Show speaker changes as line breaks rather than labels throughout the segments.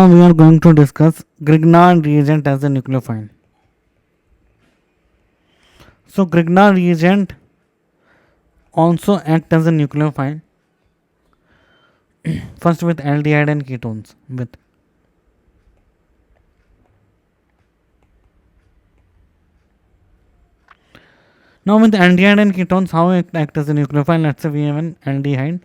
Now we are going to discuss Grignard reagent as a nucleophile. So Grignard reagent also act as a nucleophile. First with aldehyde and ketones. Now with aldehyde and ketones, how it acts as a nucleophile? Let's say we have an aldehyde.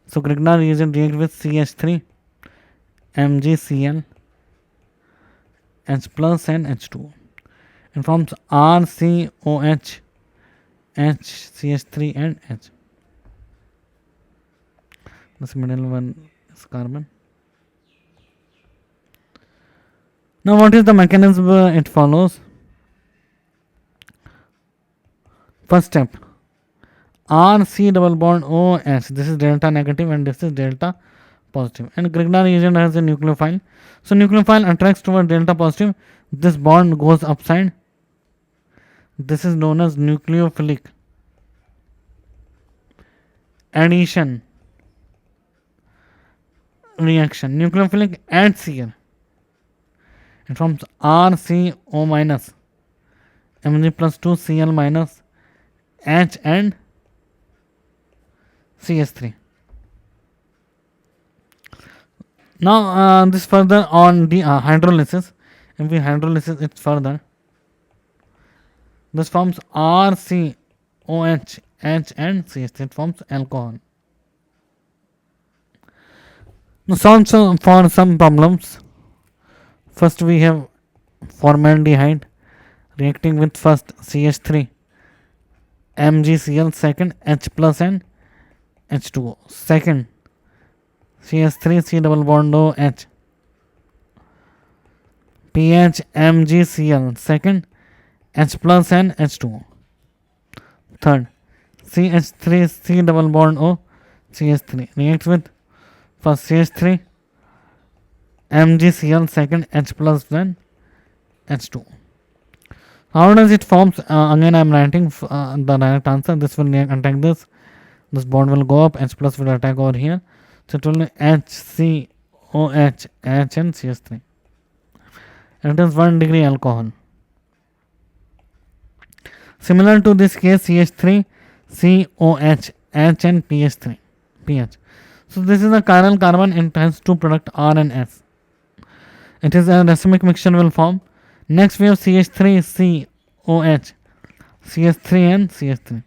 So Grignard reagent react with CH3, MgCl, H plus and H2. It forms RCOH, H, CH3 and H. This middle one is carbon. Now what is the mechanism it follows? First step, RC double bond OH. This is delta negative and this is delta positive. And Grignard reagent has a nucleophile. So nucleophile attracts toward delta positive. This bond goes upside. This is known as nucleophilic addition reaction. Nucleophilic adds here. It forms RCO minus Mg plus 2 Cl minus H and CH3. Now this further on the hydrolysis. If we hydrolysis it further, this forms RCOH, H and CH3. It forms alcohol. Now solve for some problems. First we have formaldehyde reacting with first CH3, MgCl, second H plus and H2O, second CH3 C double bond OH, pH MgCl, second H plus and H2O, third CH3 C double bond O CH3 reacts with first CH3 MgCl, second H plus and H2O. How does it forms? Again I am writing the direct answer. This will attack this. This bond will go up. H plus will attack over here. So it will be HCOH, H and CH3. And it is 1 degree alcohol. Similar to this case, CH3, COH, H and pH. So this is a chiral carbon. It has two products R and S. It is a racemic mixture will form. Next we have CH3, COH, CH3 and CH3.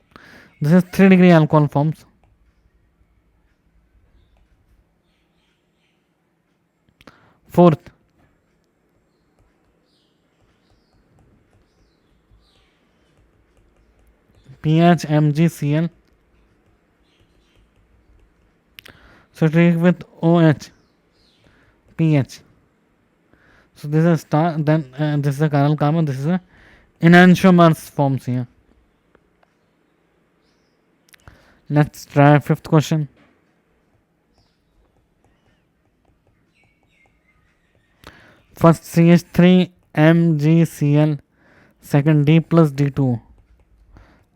This is 3 degree alcohol forms. Fourth, pH MgCl. So it reacts with OH, pH. So this is a star, then this is a chiral carbon, this is a enantiomers forms here. Let's try fifth question. First CH3 MgCl, second D plus D2,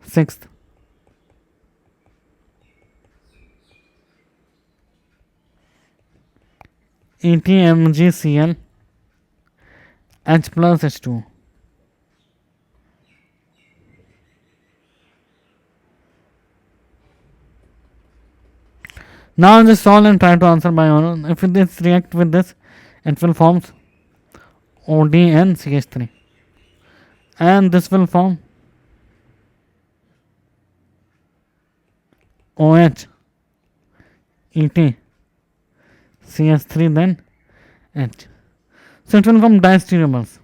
sixth ETMgCl, H plus H2. Now just solve and try to answer by own. If this react with this, it will form OD and CH3. And this will form OH, ET, CH3 then H. So it will form diastereomers.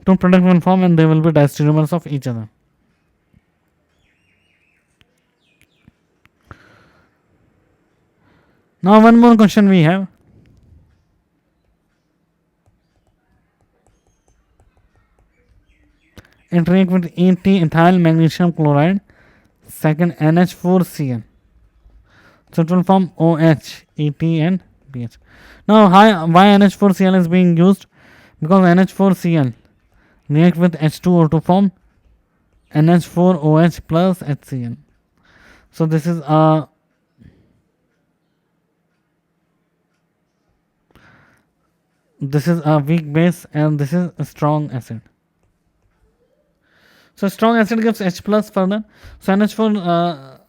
Two products will form and they will be diastereomers of each other. Now one more question we have. It reacts with ET, ethyl magnesium chloride, second NH4Cl. So it will form OH, ET and pH. Now why NH4Cl is being used? Because NH4Cl react with H2O to form NH4OH plus HCl. So this is a This is a weak base and this is a strong acid. So strong acid gives H plus further. So NH4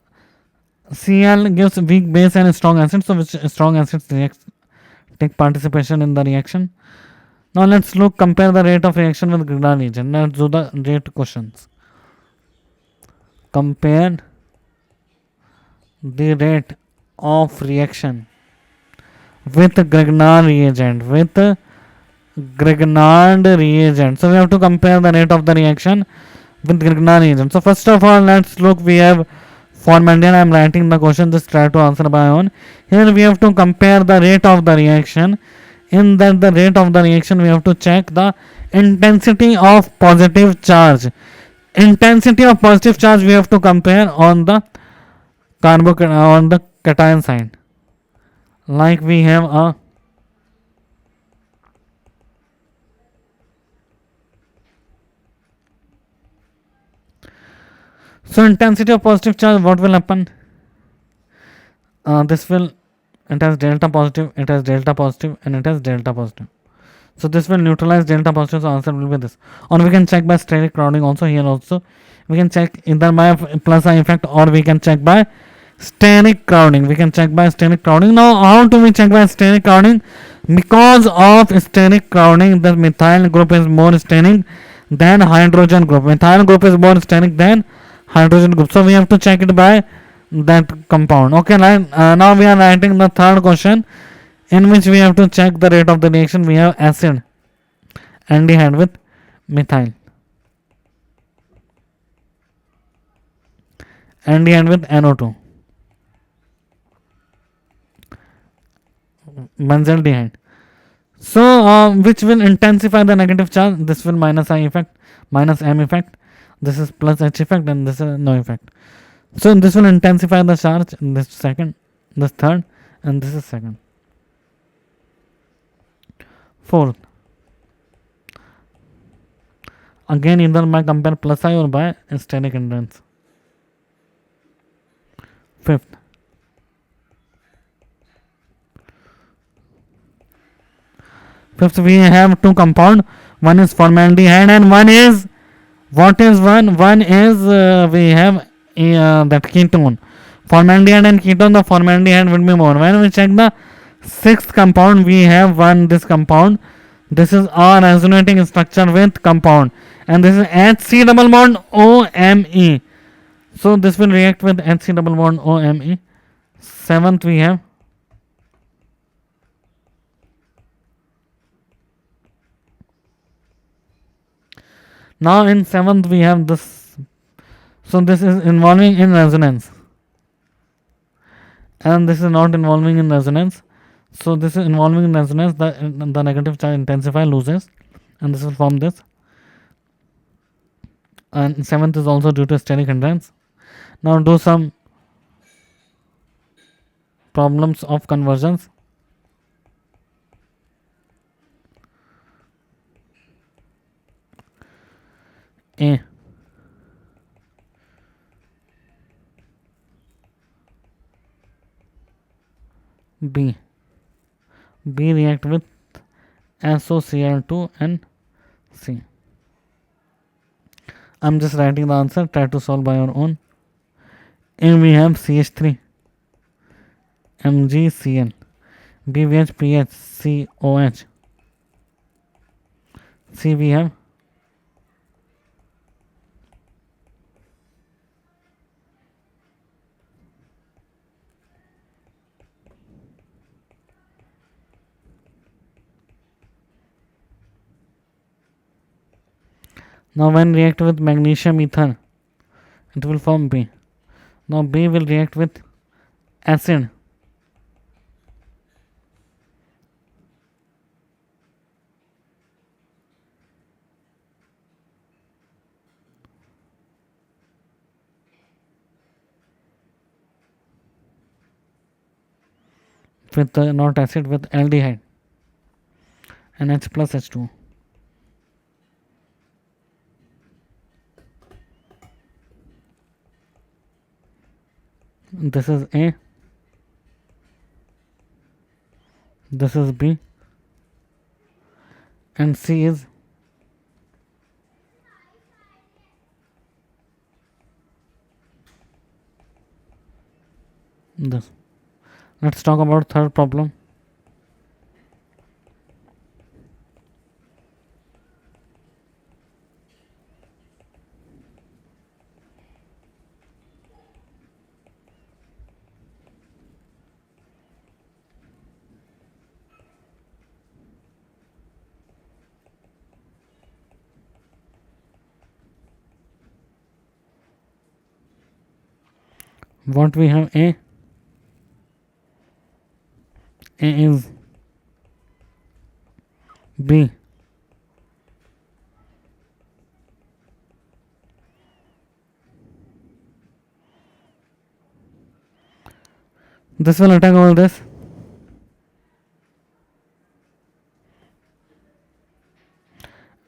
Cl gives weak base and strong acid. So which strong acids take participation in the reaction. Now let's compare the rate of reaction with Grignard reagent. Let's do the rate questions. Compare the rate of reaction with Grignard reagent. So we have to compare the rate of the reaction with Grignard reagent. So first of all, let's look. We have formaldehyde. I am writing the question. Just try to answer by own. Here we have to compare the rate of the reaction. In that the rate of the reaction, we have to check the intensity of positive charge. Intensity of positive charge we have to compare on the on the cation side. Like we have a so intensity of positive charge, what will happen? This will, it has delta positive, it has delta positive, and it has delta positive. So this will neutralize delta positive. So answer will be this. Or we can check by steric crowding also. Here also we can check either by plus I effect or we can check by steric crowding. Now how do we check by steric crowding? Because of steric crowding, the methyl group is more steric than hydrogen group. Methyl group is more steric than hydrogen group. So we have to check it by that compound. Okay, now we are writing the third question, in which we have to check the rate of the reaction. We have acid aldehyde with methyl, aldehyde with NO2, benzaldehyde. So which will intensify the negative charge? This will minus I effect, minus M effect. This is plus H effect, and this is no effect. So this will intensify the charge. This second, this third, and this is second. Fourth, again either by compare plus I or by steric hindrance. Fifth, we have two compound. One is formaldehyde and one is, what is one? One is we have that ketone. Formaldehyde and ketone, the formaldehyde will be more. When we check the sixth compound, we have this compound. This is our resonating structure with compound, and this is HC double bond OMe. So this will react with HC double bond OMe. Seventh we have now in seventh we have this. So this is involving in resonance, and this is not involving in resonance. So this is involving in resonance. The negative charge intensify, loses, and this will form this. And seventh is also due to steric hindrance. Now do some problems of conversions. A, B react with SOCl2 and C. I'm just writing the answer. Try to solve by your own. A, we have CH3 MgCl. B, we have PH COH. C, we have now when react with magnesium ether, it will form B. Now B will react with acid. With not acid, with aldehyde and H plus H2. This is A, this is B, and C is this. Let's talk about third problem. What we have? A is B. This will attack all this.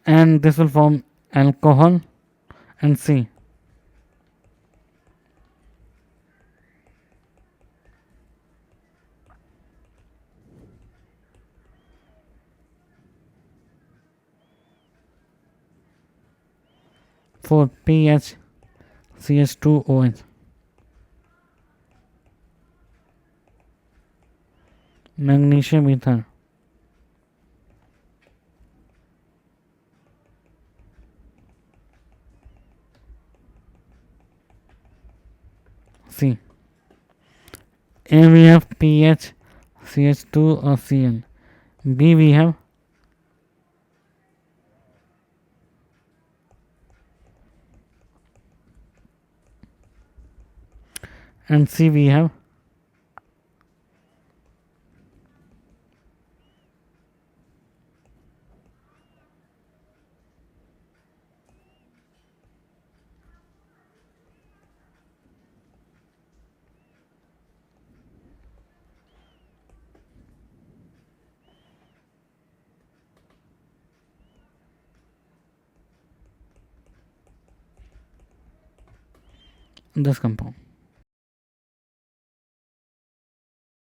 And this will form alcohol and C. For pH CH2OH. Magnesium ether. C. A we have pH CH2 or Cl. B we have and C we have this compound.